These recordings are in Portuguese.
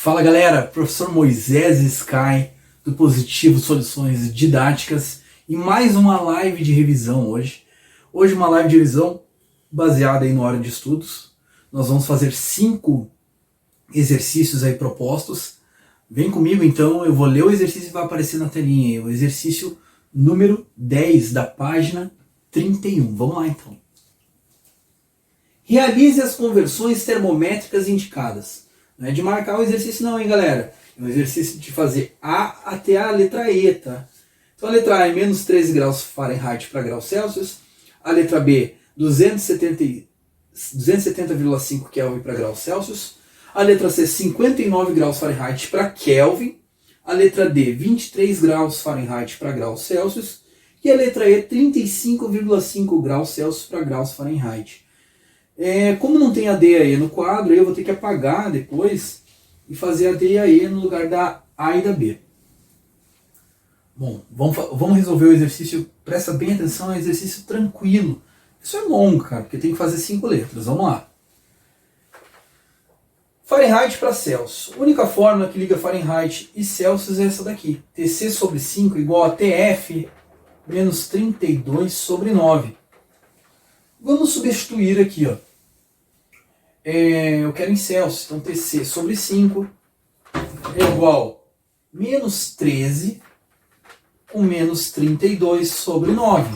Fala galera, professor Moisés Sky do Positivo Soluções Didáticas e mais uma live de revisão hoje. Hoje uma live de revisão baseada aí no Hora de Estudos. Nós vamos fazer 5 exercícios aí propostos. Vem comigo então, eu vou ler o exercício que vai aparecer na telinha aí, o exercício número 10 da página 31. Vamos lá então. Realize as conversões termométricas indicadas. Não é de marcar o exercício não, hein, galera? É um exercício de fazer A até a letra E, tá? Então a letra A é menos 13 graus Fahrenheit para graus Celsius. A letra B, 270,5 Kelvin para graus Celsius. A letra C, 59 graus Fahrenheit para Kelvin. A letra D, 23 graus Fahrenheit para graus Celsius. E a letra E, 35,5 graus Celsius para graus Fahrenheit. Como não tem a D e a E no quadro, eu vou ter que apagar depois e fazer a D e a E no lugar da A e da B. Bom, vamos resolver o exercício, presta bem atenção, é um exercício tranquilo. Isso é longo, cara, porque tem que fazer 5 letras. Vamos lá. Fahrenheit para Celsius. A única fórmula que liga Fahrenheit e Celsius é essa daqui. TC sobre 5 igual a TF menos 32 sobre 9. Vamos substituir aqui, ó. Eu quero em Celsius, então TC sobre 5 é igual a menos 13 com menos 32 sobre 9.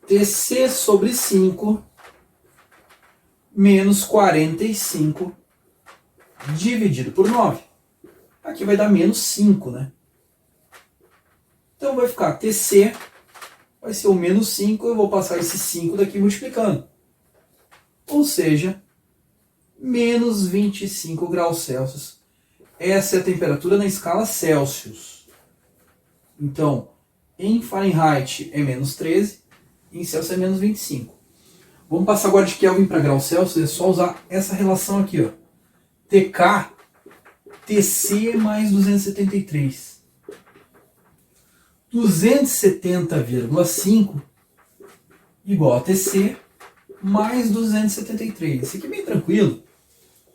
TC sobre 5 menos 45 dividido por 9. Aqui vai dar menos 5, né? Então vai ficar TC, vai ser o menos 5, eu vou passar esse 5 daqui multiplicando. Ou seja, menos 25 graus Celsius. Essa é a temperatura na escala Celsius. Então, em Fahrenheit é menos 13, em Celsius é menos 25. Vamos passar agora de Kelvin para graus Celsius, é só usar essa relação aqui, ó. TK, TC mais 273. 270,5 igual a TC mais 273. Isso aqui é bem tranquilo.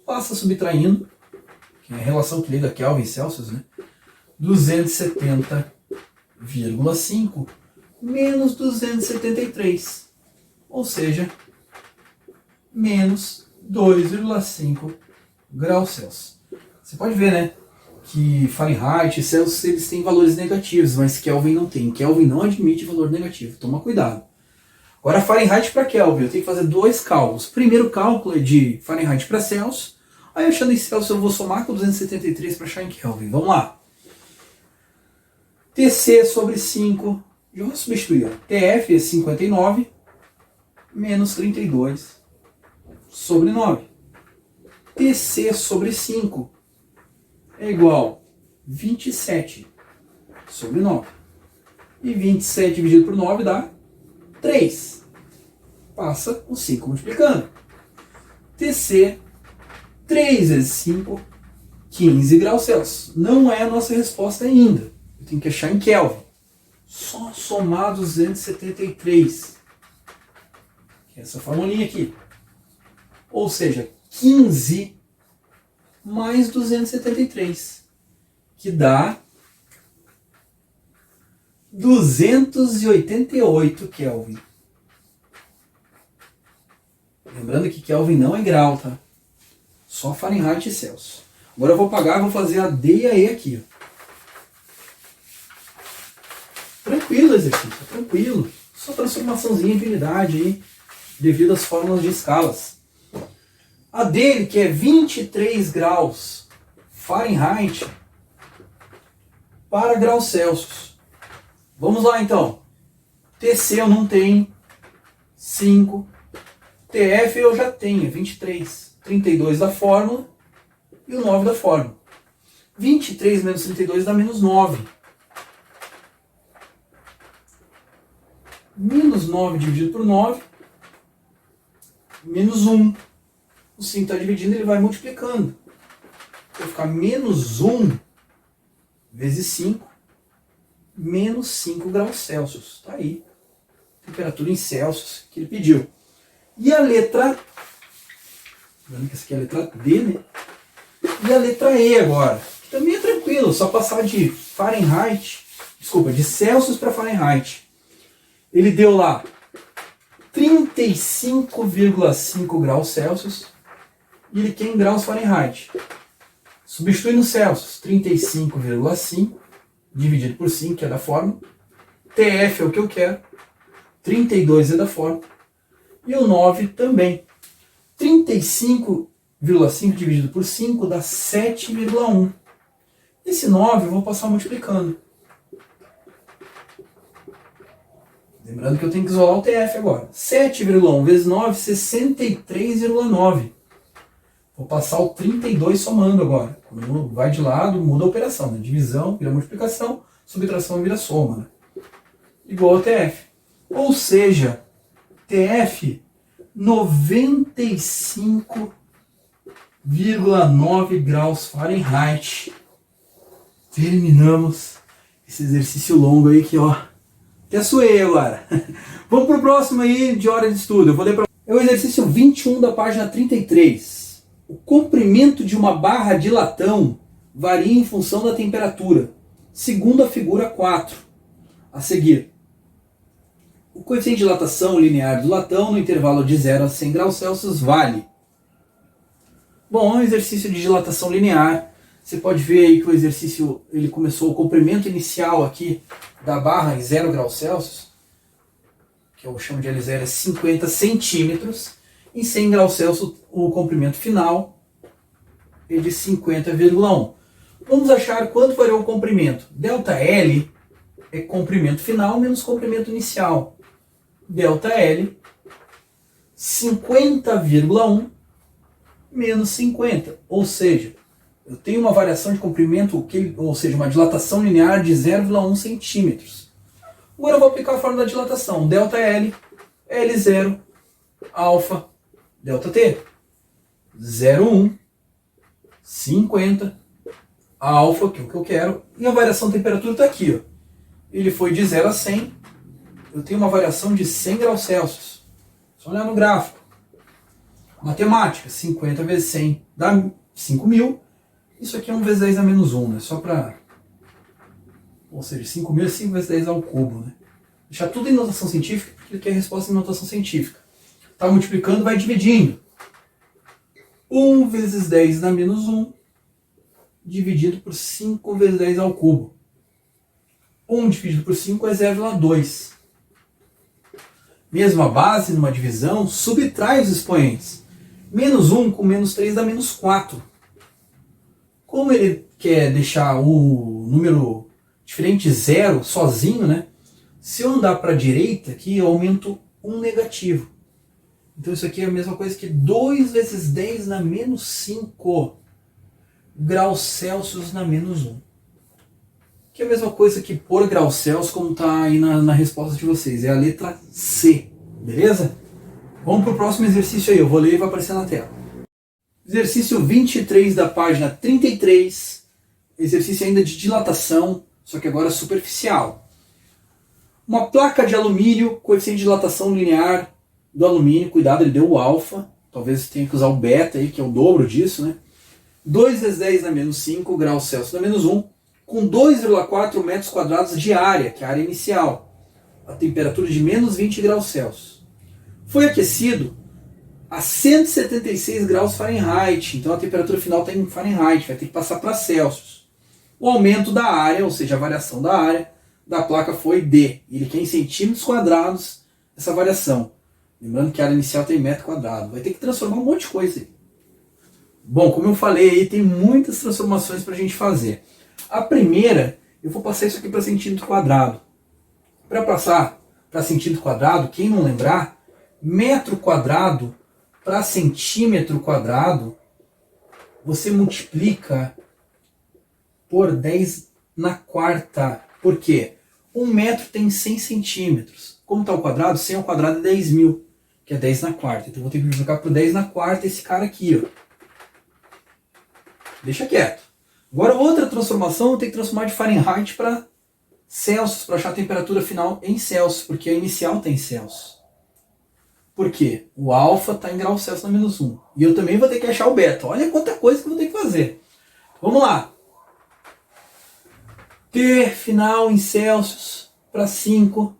Passa subtraindo, que é a relação que liga Kelvin e Celsius, né? 270,5 menos 273. Ou seja, menos 2,5 graus Celsius. Você pode ver, né? Que Fahrenheit e Celsius eles têm valores negativos, mas Kelvin não tem. Kelvin não admite valor negativo. Toma cuidado. Agora Fahrenheit para Kelvin, eu tenho que fazer 2 cálculos. O primeiro cálculo é de Fahrenheit para Celsius. Aí achando em Celsius eu vou somar com 273 para achar em Kelvin. Vamos lá. TC sobre 5. Eu vou substituir. TF é 59 menos 32 sobre 9. TC sobre 5 é igual a 27 sobre 9. E 27 dividido por 9 dá 3. Passa o 5 multiplicando. TC, 3 vezes 5, 15 graus Celsius. Não é a nossa resposta ainda. Eu tenho que achar em Kelvin. Só somar 273. Que é essa formulinha aqui. Ou seja, 15 mais 273. Que dá 288 Kelvin. Lembrando que Kelvin não é grau, tá? Só Fahrenheit e Celsius. Agora eu vou apagar e vou fazer a D e a E aqui, ó. Tranquilo o exercício, tranquilo. Só transformaçãozinha de unidade aí, devido às fórmulas de escalas. A dele, que é 23 graus Fahrenheit para graus Celsius. Vamos lá então. TC eu não tenho. 5. TF eu já tenho. 23. 32 da fórmula. E o 9 da fórmula. 23 menos 32 dá menos 9. Menos 9 dividido por 9. Menos 1. O 5 está dividindo, ele vai multiplicando. Vai ficar menos 1 vezes 5. Menos 5 graus Celsius. Está aí. Temperatura em Celsius que ele pediu. E a letra Lembrando que essa aqui é a letra D, né? E a letra E agora, que também é tranquilo, só passar de de Celsius para Fahrenheit. Ele deu lá 35,5 graus Celsius e ele quer em graus Fahrenheit. Substitui no Celsius, 35,5 dividido por 5, que é da fórmula. TF é o que eu quero, 32 é da fórmula. E o 9 também. 35,5 dividido por 5 dá 7,1. Esse 9 eu vou passar multiplicando. Lembrando que eu tenho que isolar o TF agora. 7,1 vezes 9, 63,9. Vou passar o 32 somando agora. Quando vai de lado, muda a operação. Né? Divisão vira multiplicação, subtração vira soma. Né? Igual ao TF. Ou seja, TF 95,9 graus Fahrenheit. Terminamos esse exercício longo aí que, ó, até suei agora. Vamos pro próximo aí de hora de estudo. Eu vou ler para é o exercício 21 da página 33. O comprimento de uma barra de latão varia em função da temperatura, segundo a figura 4. A seguir, o coeficiente de dilatação linear do latão no intervalo de 0 a 100 graus Celsius vale. Bom, é um exercício de dilatação linear. Você pode ver aí que o exercício ele começou o comprimento inicial aqui da barra em 0 graus Celsius, que eu chamo de L0 é 50 centímetros. Em 100 graus Celsius o comprimento final é de 50,1. Vamos achar quanto variou o comprimento. ΔL é comprimento final menos comprimento inicial. ΔL 50,1 menos 50, ou seja, eu tenho uma variação de comprimento, ou seja, uma dilatação linear de 0,1 centímetros. Agora eu vou aplicar a fórmula da dilatação. ΔL, L0, alfa, ΔT. 0,1, 50, alfa, que é o que eu quero, e a variação de temperatura está aqui. Ó. Ele foi de 0 a 100, eu tenho uma variação de 100 graus Celsius. Só olhar no gráfico. Matemática, 50 vezes 100 dá 5.000. Isso aqui é 1 vezes 10 a menos 1, né? Só para... Ou seja, 5.000 é 5 vezes 10 ao cubo, né? Deixar tudo em notação científica, porque ele quer a resposta em notação científica. Tá multiplicando, vai dividindo. 1 vezes 10 dá menos 1, dividido por 5 vezes 10 ao cubo. 1 dividido por 5 é 0,2. Mesma base, numa divisão, subtrai os expoentes. Menos 1 com menos 3 dá menos 4. Como ele quer deixar o número diferente zero sozinho, né? Se eu andar para a direita aqui, eu aumento um negativo. Então isso aqui é a mesma coisa que 2 vezes 10 na menos 5 graus Celsius na menos 1. Que é a mesma coisa que por graus Celsius, como está aí na resposta de vocês. É a letra C, beleza? Vamos para o próximo exercício aí, eu vou ler e vai aparecer na tela. Exercício 23 da página 33, exercício ainda de dilatação, só que agora superficial. Uma placa de alumínio, coeficiente de dilatação linear do alumínio, cuidado, ele deu o alfa, talvez tenha que usar o beta aí, que é o dobro disso, né? 2 vezes 10 na menos 5 graus Celsius na menos 1, com 2,4 metros quadrados de área, que é a área inicial, a temperatura de menos 20 graus Celsius. Foi aquecido a 176 graus Fahrenheit, então a temperatura final está em Fahrenheit, vai ter que passar para Celsius. O aumento da área, ou seja, a variação da área da placa foi D. Ele quer em centímetros quadrados essa variação. Lembrando que a área inicial tem metro quadrado. Vai ter que transformar um monte de coisa aí. Bom, como eu falei aí, tem muitas transformações para a gente fazer. A primeira, eu vou passar isso aqui para centímetro quadrado. Para passar para centímetro quadrado, quem não lembrar, metro quadrado para centímetro quadrado, você multiplica por 10 na quarta. Por quê? 1 metro tem 100 centímetros. Como está o quadrado? 100 ao quadrado é 10.000, que é 10 na quarta. Então eu vou ter que multiplicar por 10 na quarta esse cara aqui. Ó. Deixa quieto. Agora outra transformação, eu tenho que transformar de Fahrenheit para Celsius, para achar a temperatura final em Celsius, porque a inicial está em Celsius. Por quê? O alfa está em graus Celsius na menos 1. E eu também vou ter que achar o beta. Olha quanta coisa que eu vou ter que fazer. Vamos lá. T final em Celsius para 5.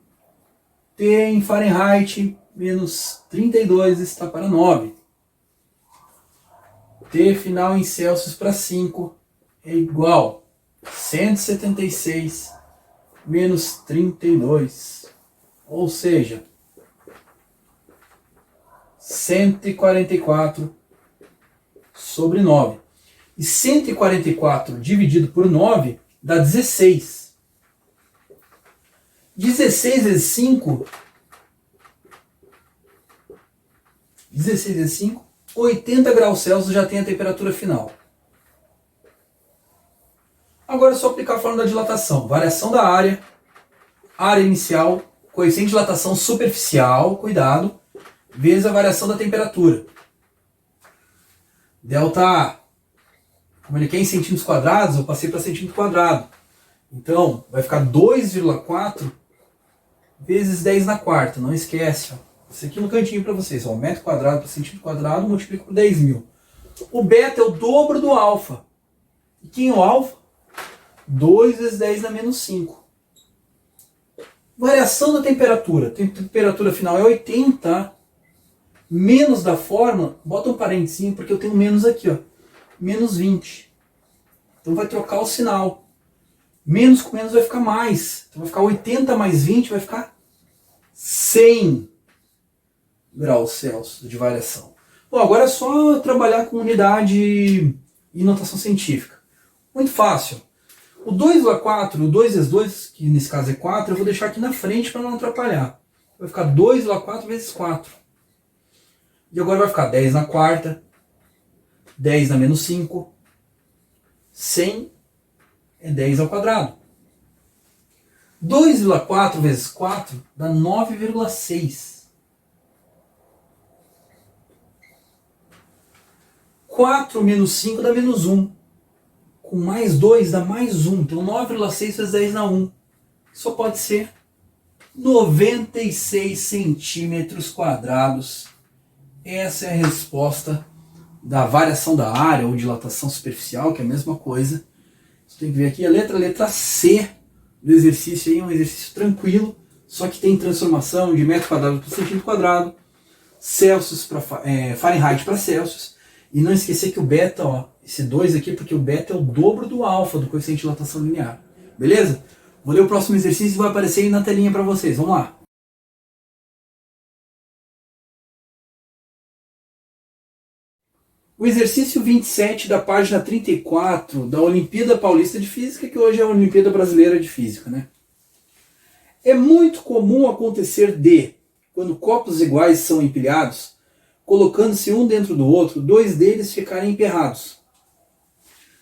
T em Fahrenheit menos 32 está para 9. T final em Celsius para 5 é igual a 176 menos 32. Ou seja, 144 sobre 9. E 144 dividido por 9 dá 16. 16 vezes 5. 16 vezes 5. 80 graus Celsius já tem a temperatura final. Agora é só aplicar a fórmula da dilatação. Variação da área, área inicial, coeficiente de dilatação superficial, cuidado, vezes a variação da temperatura. Delta A. Como ele quer em centímetros quadrados, eu passei para centímetro quadrado. Então, vai ficar 2,4 vezes 10 na quarta. Não esquece. Ó. Isso aqui no cantinho para vocês. Ó, metro quadrado por centímetro quadrado, multiplico por 10.000. O beta é o dobro do alfa. E quem é o alfa? 2 vezes 10 na menos 5. Variação da temperatura. Temperatura final é 80. Menos da fórmula, bota um parênteses, porque eu tenho menos aqui, ó. Menos 20. Então vai trocar o sinal. Menos com menos vai ficar mais. Então vai ficar 80 mais 20, vai ficar 100 graus Celsius de variação. Bom, agora é só trabalhar com unidade e notação científica. Muito fácil. O 2,4, o 2 vezes 2, que nesse caso é 4, eu vou deixar aqui na frente para não atrapalhar. Vai ficar 2,4 vezes 4. E agora vai ficar 10 na quarta, 10 na menos 5, 100 é 10 ao quadrado. 2,4 vezes 4 dá 9,6. 4 menos 5 dá menos 1. Com mais 2 dá mais 1. Então 9,6 vezes 10 dá 1. Só pode ser 96 centímetros quadrados. Essa é a resposta da variação da área ou dilatação superficial, que é a mesma coisa. Você tem que ver aqui a letra C do exercício aí, um exercício tranquilo, só que tem transformação de metro quadrado por centímetro quadrado, Celsius para Fahrenheit para Celsius. E não esquecer que o beta, ó, esse 2 aqui, porque o beta é o dobro do alfa do coeficiente de dilatação linear. Beleza? Vou ler o próximo exercício e vai aparecer aí na telinha para vocês. Vamos lá. O exercício 27 da página 34 da Olimpíada Paulista de Física, que hoje é a Olimpíada Brasileira de Física, né? É muito comum acontecer quando copos iguais são empilhados, colocando-se um dentro do outro, dois deles ficarem emperrados,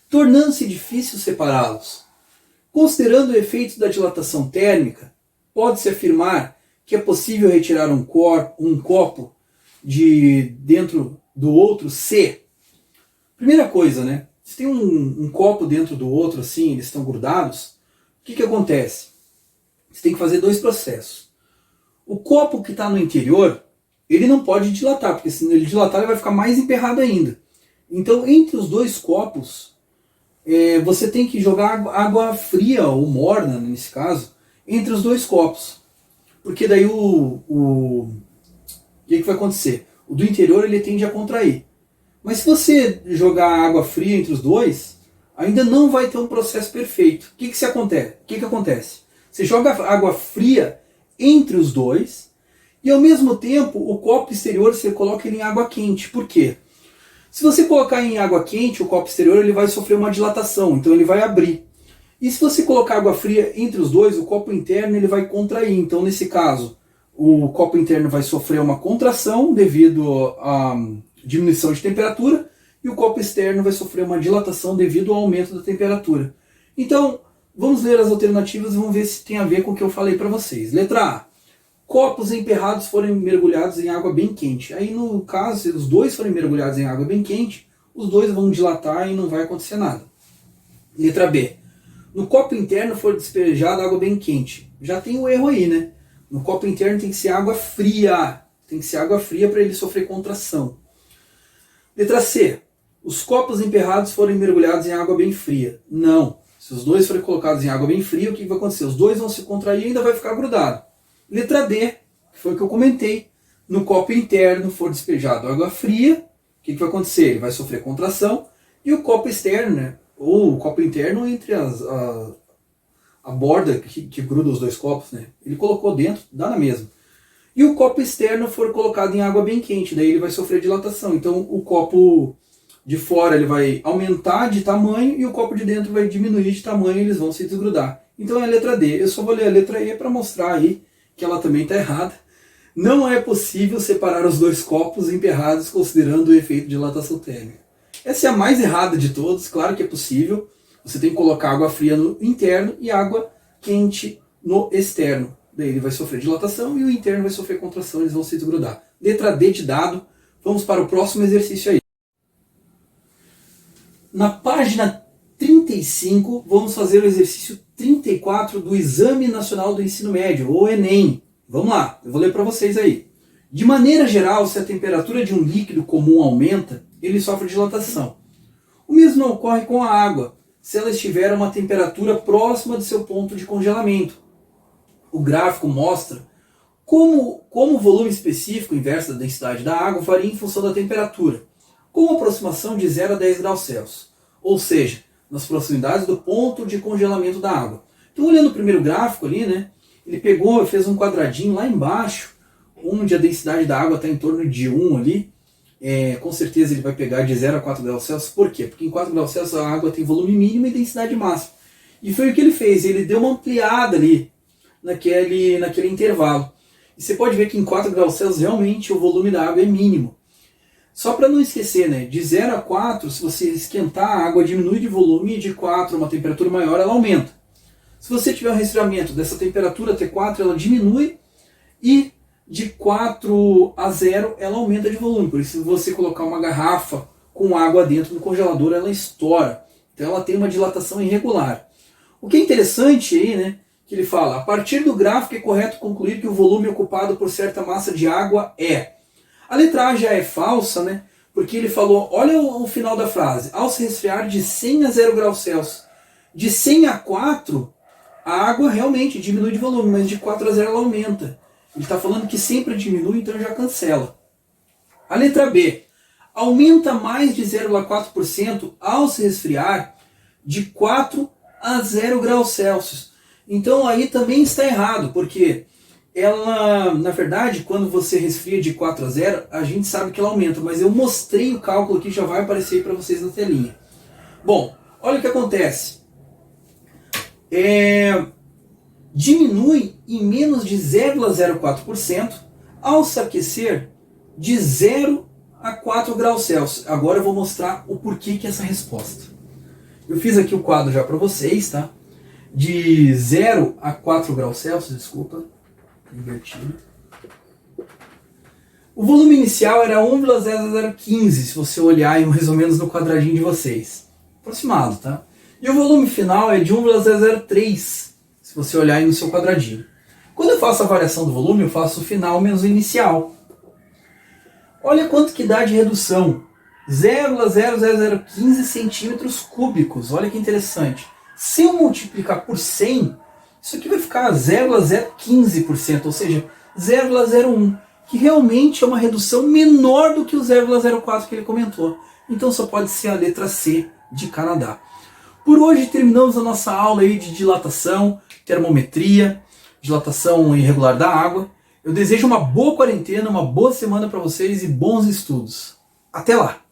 tornando-se difícil separá-los. Considerando o efeito da dilatação térmica, pode-se afirmar que é possível retirar um copo de dentro do outro se... Primeira coisa, né? Se tem um copo dentro do outro, assim, eles estão grudados, o que acontece? Você tem que fazer dois processos. O copo que está no interior, ele não pode dilatar, porque se ele dilatar ele vai ficar mais emperrado ainda. Então, entre os dois copos, você tem que jogar água fria ou morna, nesse caso, entre os dois copos. Porque daí o que vai acontecer? O do interior ele tende a contrair. Mas se você jogar água fria entre os dois, ainda não vai ter um processo perfeito. O que acontece? Você joga água fria entre os dois e ao mesmo tempo o copo exterior você coloca ele em água quente. Por quê? Se você colocar em água quente, o copo exterior ele vai sofrer uma dilatação, então ele vai abrir. E se você colocar água fria entre os dois, o copo interno ele vai contrair. Então nesse caso, o copo interno vai sofrer uma contração devido a diminuição de temperatura e o copo externo vai sofrer uma dilatação devido ao aumento da temperatura. Então, vamos ler as alternativas e vamos ver se tem a ver com o que eu falei para vocês. Letra A. Copos emperrados forem mergulhados em água bem quente. Aí, no caso, se os dois forem mergulhados em água bem quente, os dois vão dilatar e não vai acontecer nada. Letra B. No copo interno for despejada água bem quente. Já tem um erro aí, né? No copo interno tem que ser água fria. Tem que ser água fria para ele sofrer contração. Letra C. os copos emperrados forem mergulhados em água bem fria. Não. Se os dois forem colocados em água bem fria, o que vai acontecer? Os dois vão se contrair e ainda vai ficar grudado. Letra D, que foi o que eu comentei. No copo interno for despejado água fria, o que vai acontecer? Ele vai sofrer contração. E o copo externo, né? Ou o copo interno entre a borda que gruda os dois copos, né? Ele colocou dentro, dá na mesma. E o copo externo for colocado em água bem quente, daí ele vai sofrer dilatação. Então o copo de fora ele vai aumentar de tamanho e o copo de dentro vai diminuir de tamanho e eles vão se desgrudar. Então é a letra D. Eu só vou ler a letra E para mostrar aí que ela também está errada. Não é possível separar os dois copos emperrados considerando o efeito de dilatação térmica. Essa é a mais errada de todos, claro que é possível. Você tem que colocar água fria no interno e água quente no externo. Daí ele vai sofrer dilatação e o interno vai sofrer contração, eles vão se desgrudar. Letra D de dado. Vamos para o próximo exercício aí. Na página 35, vamos fazer o exercício 34 do Exame Nacional do Ensino Médio, ou Enem. Vamos lá, eu vou ler para vocês aí. De maneira geral, se a temperatura de um líquido comum aumenta, ele sofre dilatação. O mesmo não ocorre com a água, se ela estiver a uma temperatura próxima do seu ponto de congelamento. O gráfico mostra como o volume específico inverso da densidade da água varia em função da temperatura, com uma aproximação de 0 a 10 graus Celsius, ou seja, nas proximidades do ponto de congelamento da água. Então, olhando o primeiro gráfico ali, né, ele pegou e fez um quadradinho lá embaixo, onde a densidade da água está em torno de 1 ali. Com certeza ele vai pegar de 0 a 4 graus Celsius. Por quê? Porque em 4 graus Celsius a água tem volume mínimo e densidade máxima. E foi o que ele fez, ele deu uma ampliada ali, naquele intervalo. E você pode ver que em 4 graus Celsius realmente o volume da água é mínimo. Só para não esquecer, né, de 0 a 4, se você esquentar, a água diminui de volume, e de 4 a uma temperatura maior, ela aumenta. Se você tiver um resfriamento dessa temperatura T4, ela diminui, e de 4 a 0 ela aumenta de volume. Por isso, se você colocar uma garrafa com água dentro no congelador, ela estoura. Então ela tem uma dilatação irregular. O que é interessante aí, né, que ele fala, a partir do gráfico é correto concluir que o volume ocupado por certa massa de água é... A letra A já é falsa, né? Porque ele falou, olha o final da frase, ao se resfriar de 100 a 0 graus Celsius. De 100 a 4, a água realmente diminui de volume, mas de 4 a 0 ela aumenta. Ele está falando que sempre diminui, então já cancela. A letra B, aumenta mais de 0,4% ao se resfriar de 4 a 0 graus Celsius. Então aí também está errado, porque ela, na verdade, quando você resfria de 4 a 0, a gente sabe que ela aumenta, mas eu mostrei o cálculo que já vai aparecer para vocês na telinha. Bom, olha o que acontece. Diminui em menos de 0,04% ao se aquecer de 0 a 4 graus Celsius. Agora eu vou mostrar o porquê que é essa resposta. Eu fiz aqui o quadro já para vocês, tá? De 0 a 4 graus Celsius, desculpa. Invertido. O volume inicial era 1,0015, se você olhar aí mais ou menos no quadradinho de vocês. Aproximado, tá? E o volume final é de 1,003, se você olhar aí no seu quadradinho. Quando eu faço a variação do volume, eu faço o final menos o inicial. Olha quanto que dá de redução. 0,0015 centímetros cúbicos. Olha que interessante. Se eu multiplicar por 100... isso aqui vai ficar 0,015%, ou seja, 0,01, que realmente é uma redução menor do que o 0,04 que ele comentou. Então só pode ser a letra C de Canadá. Por hoje terminamos a nossa aula aí de dilatação, termometria, dilatação irregular da água. Eu desejo uma boa quarentena, uma boa semana para vocês e bons estudos. Até lá!